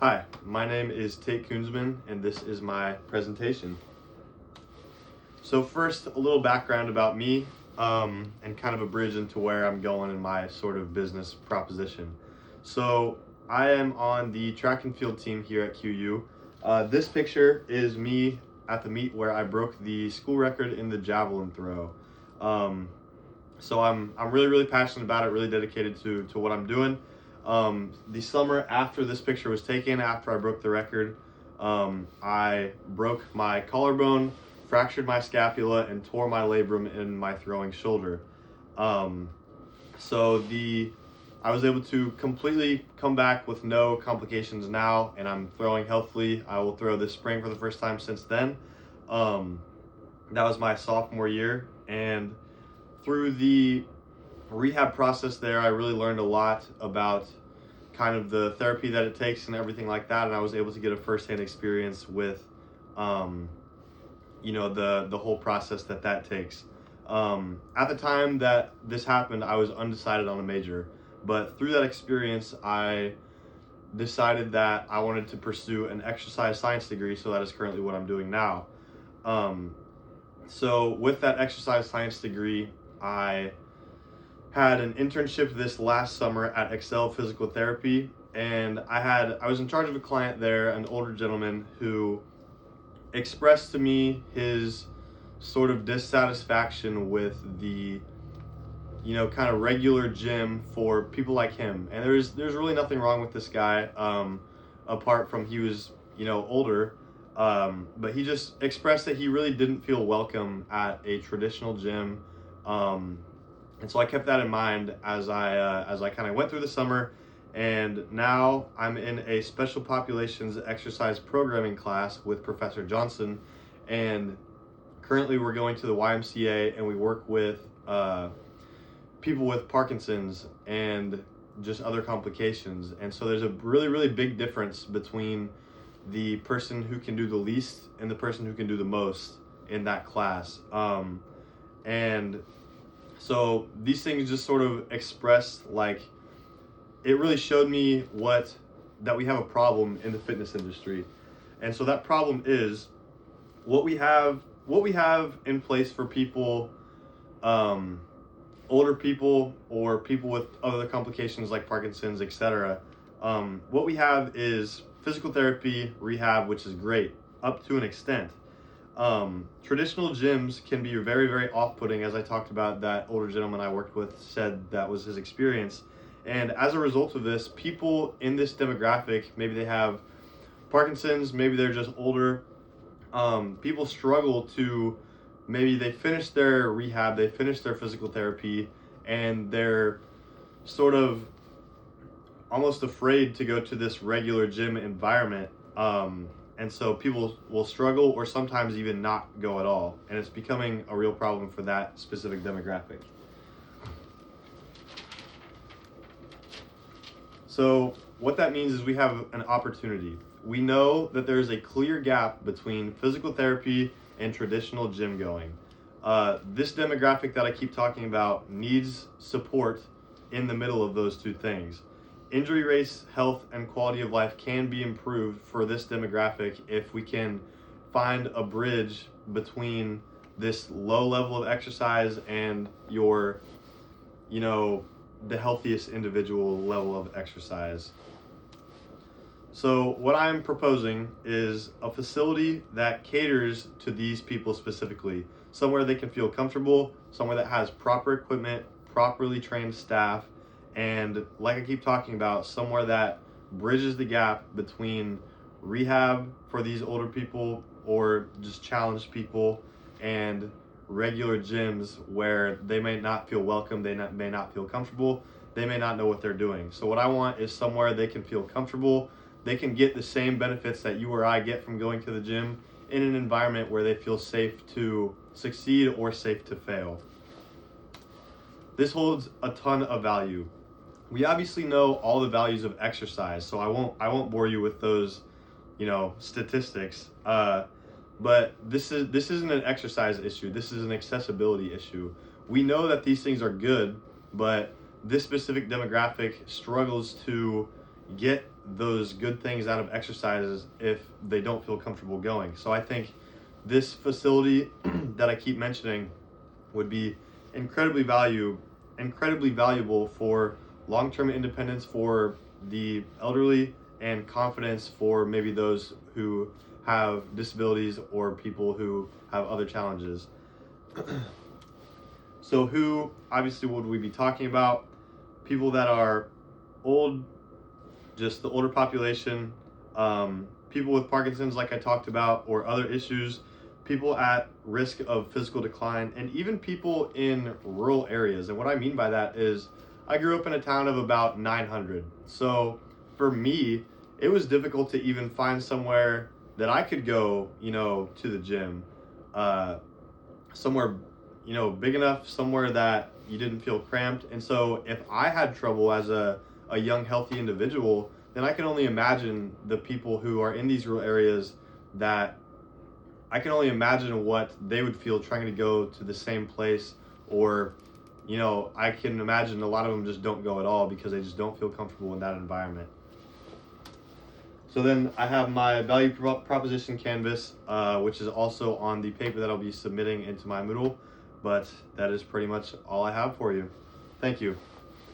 Hi, my name is Tate Koonsman, and this is my presentation. So first, a little background about me, and kind of a bridge into where I'm going in my sort of business proposition. So I am on the track and field team here at QU. This picture is me at the meet where I broke the school record in the javelin throw. So I'm really passionate about it, really dedicated to what I'm doing. The summer after this picture was taken, after I broke the record, I broke my collarbone, fractured my scapula, and tore my labrum in my throwing shoulder. So I was able to completely come back with no complications now, and I'm throwing healthily. I will throw this spring for the first time since then. That was my sophomore year, and through the rehab process there, I really learned a lot about kind of the therapy that it takes and everything like that, and I was able to get a firsthand experience with the whole process that takes. At the time that this happened, I was undecided on a major, but through that experience, I decided that I wanted to pursue an exercise science degree, so that is currently what I'm doing now. So with that exercise science degree, I had an internship this last summer at Excel Physical Therapy, and I was in charge of a client there, an older gentleman who expressed to me his sort of dissatisfaction with the kind of regular gym for people like him. And there's really nothing wrong with this guy, apart from he was older, but he just expressed that he really didn't feel welcome at a traditional gym. And so I kept that in mind as I kind of went through the summer, and now I'm in a special populations exercise programming class with Professor Johnson, and currently we're going to the YMCA, and we work with people with Parkinson's and just other complications. And so there's a really big difference between the person who can do the least and the person who can do the most in that class. And so these things just sort of expressed, like, it really showed me that we have a problem in the fitness industry. And so that problem is what we have in place for people, older people or people with other complications like Parkinson's, etc. What we have is physical therapy, rehab, which is great up to an extent. Traditional gyms can be very off-putting, as I talked about. That older gentleman I worked with said that was his experience. And as a result of this, people in this demographic, maybe they have Parkinson's, maybe they're just older, people struggle to, maybe they finish their rehab, they finish their physical therapy, and they're sort of almost afraid to go to this regular gym environment. And so people will struggle or sometimes even not go at all. And it's becoming a real problem for that specific demographic. So what that means is we have an opportunity. We know that there's a clear gap between physical therapy and traditional gym going. This demographic that I keep talking about needs support in the middle of those two things. Injury rates, health, and quality of life can be improved for this demographic if we can find a bridge between this low level of exercise and your, the healthiest individual level of exercise. So what I'm proposing is a facility that caters to these people specifically, somewhere they can feel comfortable, somewhere that has proper equipment, properly trained staff, and like I keep talking about, somewhere that bridges the gap between rehab for these older people or just challenged people and regular gyms where they may not feel welcome, may not feel comfortable, they may not know what they're doing. So what I want is somewhere they can feel comfortable, they can get the same benefits that you or I get from going to the gym in an environment where they feel safe to succeed or safe to fail. This holds a ton of value. We obviously know all the values of exercise, so I won't bore you with those, statistics. But this isn't an exercise issue. This is an accessibility issue. We know that these things are good, but this specific demographic struggles to get those good things out of exercises if they don't feel comfortable going. So I think this facility that I keep mentioning would be incredibly valuable for long-term independence for the elderly and confidence for maybe those who have disabilities or people who have other challenges. So who obviously would we be talking about? People that are old, just the older population, people with Parkinson's like I talked about, or other issues, people at risk of physical decline, and even people in rural areas. And what I mean by that is I grew up in a town of about 900. So for me, it was difficult to even find somewhere that I could go, to the gym, somewhere, big enough, somewhere that you didn't feel cramped. And so if I had trouble as a young, healthy individual, then I can only imagine the people who are in these rural areas that I can only imagine what they would feel trying to go to the same place, or, I can imagine a lot of them just don't go at all because they just don't feel comfortable in that environment. So then I have my value proposition canvas, which is also on the paper that I'll be submitting into my Moodle, but that is pretty much all I have for you. Thank you.